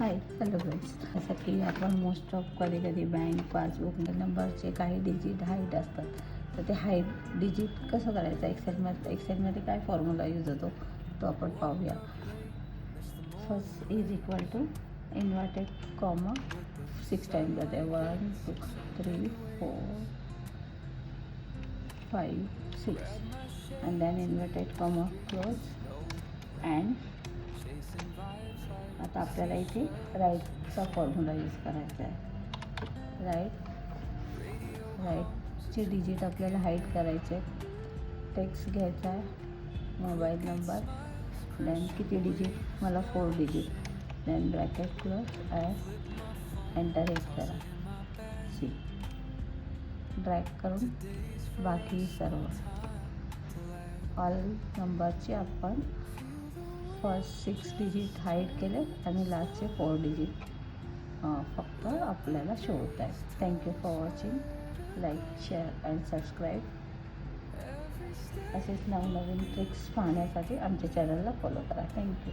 Hi hello friends, जसं की आपण मोस्ट ऑफ कधी बँक पासबुक नंबरचे काही डिजिट हाईट असतात, तर ते हाईट डिजिट कसं करायचं एक्सेलमध्ये काय फॉर्म्युला यूज होतो तो आपण पाहूया. First is equal to inverted comma 6 times जाते 1 2 3 4 5 6 and then inverted comma close and आता आपल्याला इथे राईटचा फॉर्म्युला यूज करायचा आहे. राईटचे डिजिट आपल्याला हाईड करायचे. टेक्स्ट घ्यायचा आहे, मोबाईल नंबर, देन किती डिजिट, मला 4 डिजिट, देन ब्रॅकेट क्लोज आणि एंटर हिट करा. सी ड्रॅग करून बाकी सर्व ऑल नंबरचे आपण फर्स्ट 6 डिजिट हाईड केले आणि लास्टचे 4 डिजिट फक्त आपल्याला शो होत आहे. Thank you for watching. Like, share and subscribe. असेच नवनवीन ट्रिक्स पाहण्यासाठी आमच्या चॅनलला फॉलो करा. थँक्यू.